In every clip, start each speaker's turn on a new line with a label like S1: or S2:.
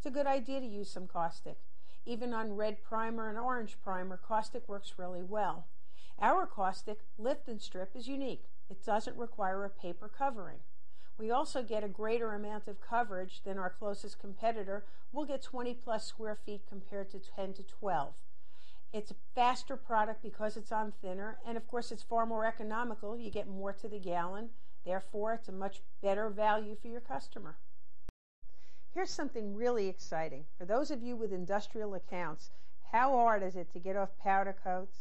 S1: it's a good idea to use some caustic. Even on red primer and orange primer, caustic works really well. Our caustic lift and strip is unique. It doesn't require a paper covering. We also get a greater amount of coverage than our closest competitor. We'll get 20 plus square feet compared to 10 to 12. It's a faster product because it's on thinner, and of course it's far more economical. You get more to the gallon. Therefore, it's a much better value for your customer. Here's something really exciting. For those of you with industrial accounts, how hard is it to get off powder coats,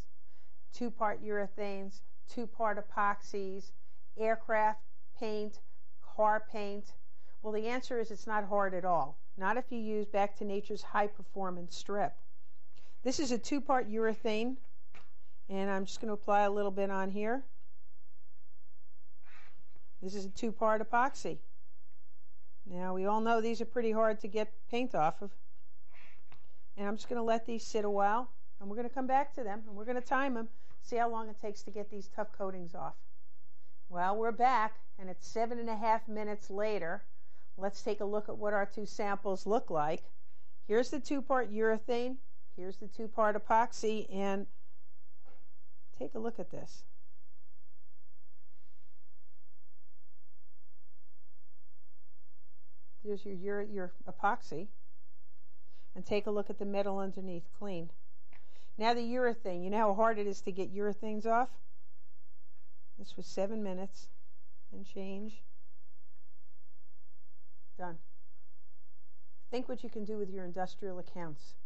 S1: 2-part urethanes, 2-part epoxies, aircraft paint, car paint? Well, the answer is it's not hard at all. Not if you use Back to Nature's high performance strip. This is a 2-part urethane, and I'm just going to apply a little bit on here. This is a 2-part epoxy. Now, we all know these are pretty hard to get paint off of. And I'm just going to let these sit a while, and we're going to come back to them, and we're going to time them, see how long it takes to get these tough coatings off. Well, we're back, and it's 7.5 minutes later. Let's take a look at what our two samples look like. Here's the 2-part urethane. Here's the 2-part epoxy, and take a look at this. There's your epoxy, and take a look at the metal underneath, clean. Now the urethane. You know how hard it is to get urethanes off? This was 7 minutes and change. Done. Think what you can do with your industrial accounts.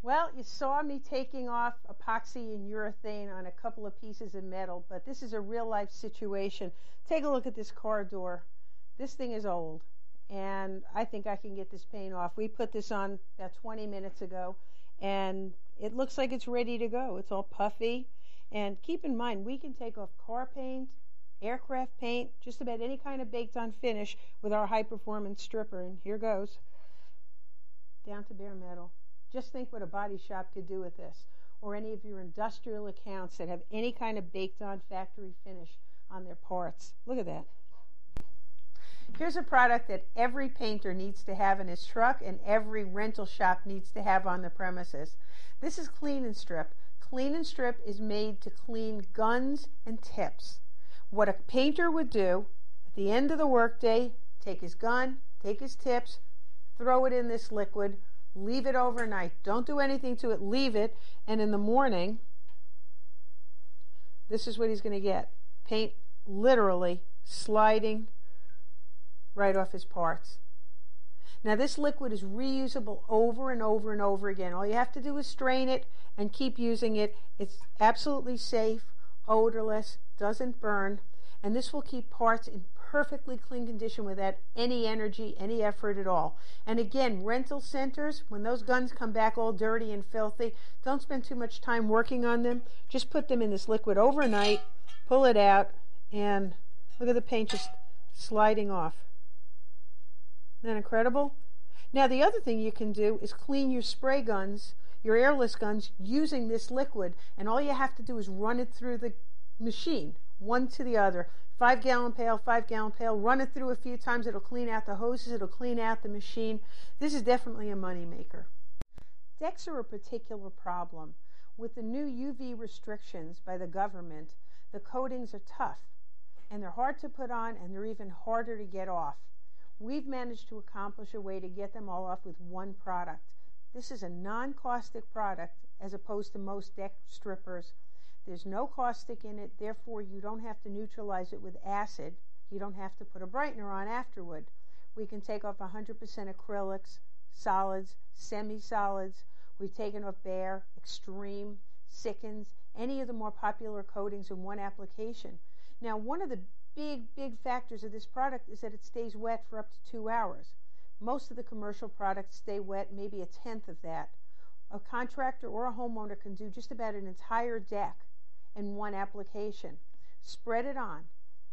S1: Well, you saw me taking off epoxy and urethane on a couple of pieces of metal, but this is a real-life situation. Take a look at this car door. This thing is old, and I think I can get this paint off. We put this on about 20 minutes ago, and it looks like it's ready to go. It's all puffy, and keep in mind, we can take off car paint, aircraft paint, just about any kind of baked-on finish with our high-performance stripper, and here goes, down to bare metal. Just think what a body shop could do with this, or any of your industrial accounts that have any kind of baked-on factory finish on their parts. Look at that. Here's a product that every painter needs to have in his truck and every rental shop needs to have on the premises. This is Clean and Strip. Clean and Strip is made to clean guns and tips. What a painter would do at the end of the workday, take his gun, take his tips, throw it in this liquid, leave it overnight. Don't do anything to it, leave it, and in the morning, this is what he's going to get. Paint literally sliding right off his parts. Now this liquid is reusable over and over and over again. All you have to do is strain it and keep using it. It's absolutely safe, odorless, doesn't burn, and this will keep parts in perfectly clean condition without any energy, any effort at all. And again, rental centers, when those guns come back all dirty and filthy, don't spend too much time working on them. Just put them in this liquid overnight, pull it out, and look at the paint just sliding off. Isn't that incredible? Now the other thing you can do is clean your spray guns, your airless guns, using this liquid, and all you have to do is run it through the machine, one to the other. 5-gallon pail, 5-gallon pail, run it through a few times. It'll clean out the hoses, it'll clean out the machine. This is definitely a money maker. Decks are a particular problem. With the new UV restrictions by the government, the coatings are tough, and they're hard to put on, and they're even harder to get off. We've managed to accomplish a way to get them all off with one product. This is a non-caustic product as opposed to most deck strippers. There's no caustic in it, therefore you don't have to neutralize it with acid. You don't have to put a brightener on afterward. We can take off 100% acrylics, solids, semi-solids. We've taken off bare, extreme, sickens, any of the more popular coatings in one application. Now, one of the big factors of this product is that it stays wet for up to 2 hours. Most of the commercial products stay wet maybe a tenth of that. A contractor or a homeowner can do just about an entire deck in one application. Spread it on.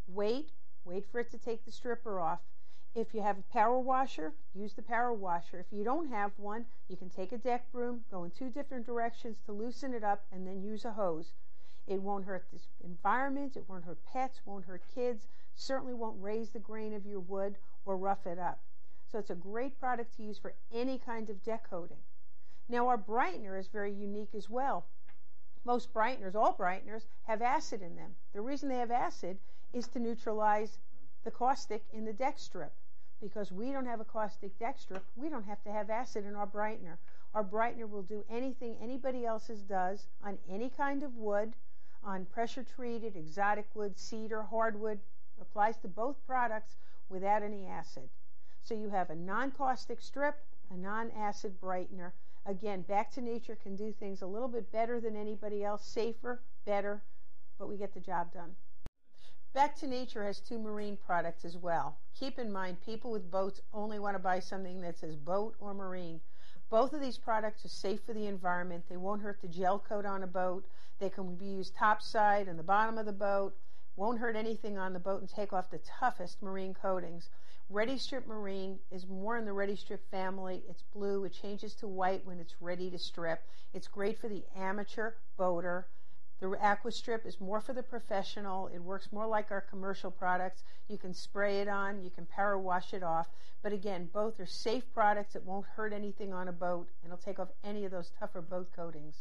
S1: Wait for it to take the stripper off. If you have a power washer, use the power washer. If you don't have one, you can take a deck broom, go in 2 different directions to loosen it up, and then use a hose. It won't hurt the environment, it won't hurt pets, won't hurt kids, certainly won't raise the grain of your wood or rough it up. So it's a great product to use for any kind of deck coating. Now our brightener is very unique as well. Most brighteners, all brighteners, have acid in them. The reason they have acid is to neutralize the caustic in the deck strip. Because we don't have a caustic deck strip, we don't have to have acid in our brightener. Our brightener will do anything anybody else's does on any kind of wood, on pressure-treated, exotic wood, cedar, hardwood. Applies to both products without any acid. So you have a non-caustic strip, a non-acid brightener. Again, Back to Nature can do things a little bit better than anybody else, safer, better, but we get the job done. Back to Nature has 2 marine products as well. Keep in mind, people with boats only want to buy something that says boat or marine. Both of these products are safe for the environment. They won't hurt the gel coat on a boat. They can be used topside and the bottom of the boat. Won't hurt anything on the boat and take off the toughest marine coatings. Ready Strip Marine is more in the Ready Strip family. It's blue. It changes to white when it's ready to strip. It's great for the amateur boater. The Aqua Strip is more for the professional. It works more like our commercial products. You can spray it on, you can power wash it off. But again, both are safe products. It won't hurt anything on a boat, and it'll take off any of those tougher boat coatings.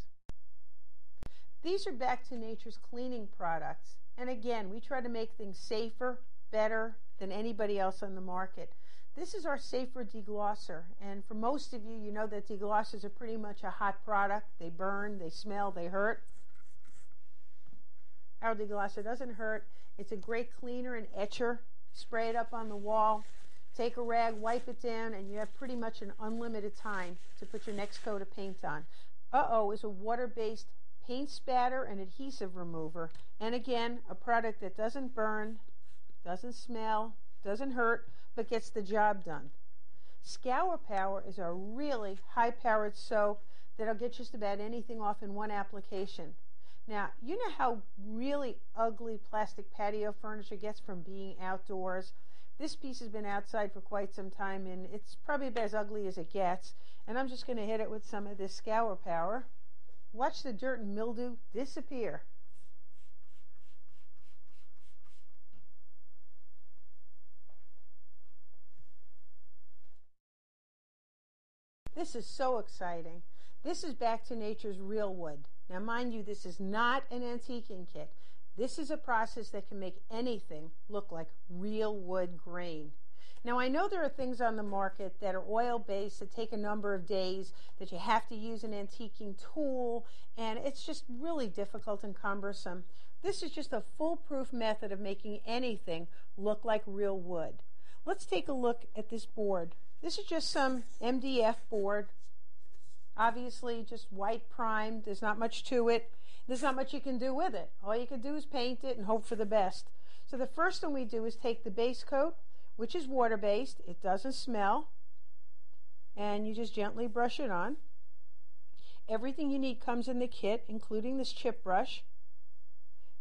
S1: These are Back to Nature's cleaning products. And again, we try to make things safer, better than anybody else on the market. This is our safer deglosser. And for most of you, you know that deglossers are pretty much a hot product. They burn, they smell, they hurt. Our deglosser doesn't hurt. It's a great cleaner and etcher. Spray it up on the wall, take a rag, wipe it down, and you have pretty much an unlimited time to put your next coat of paint on. Is a water-based paint spatter and adhesive remover. And again, a product that doesn't burn, doesn't smell, doesn't hurt, but gets the job done. Scour Power is a really high-powered soap that'll get just about anything off in one application. Now, you know how really ugly plastic patio furniture gets from being outdoors? This piece has been outside for quite some time, and it's probably about as ugly as it gets. And I'm just going to hit it with some of this Scour Power. Watch the dirt and mildew disappear. This is so exciting. This is Back to Nature's real wood. Now, mind you, this is not an antiquing kit. This is a process that can make anything look like real wood grain. Now, I know there are things on the market that are oil-based that take a number of days, that you have to use an antiquing tool, and it's just really difficult and cumbersome. This is just a foolproof method of making anything look like real wood. Let's take a look at this board. This is just some MDF board. Obviously, just white primed. There's not much to it. There's not much you can do with it. All you can do is paint it and hope for the best. So the first thing we do is take the base coat, which is water-based. It doesn't smell. And you just gently brush it on. Everything you need comes in the kit, including this chip brush.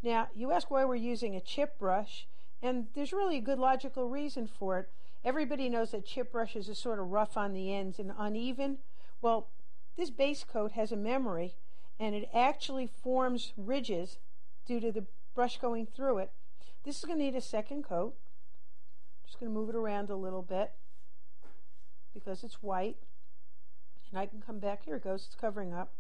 S1: Now, you ask why we're using a chip brush, and there's really a good logical reason for it. Everybody knows that chip brushes are sort of rough on the ends and uneven. Well, this base coat has a memory, and it actually forms ridges due to the brush going through it. This is going to need a second coat. Just going to move it around a little bit because it's white. And I can come back. Here it goes. It's covering up.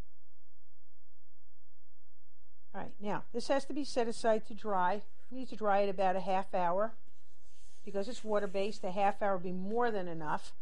S1: All right, now this has to be set aside to dry. You need to dry it about a half hour. Because it's water-based, a half hour would be more than enough.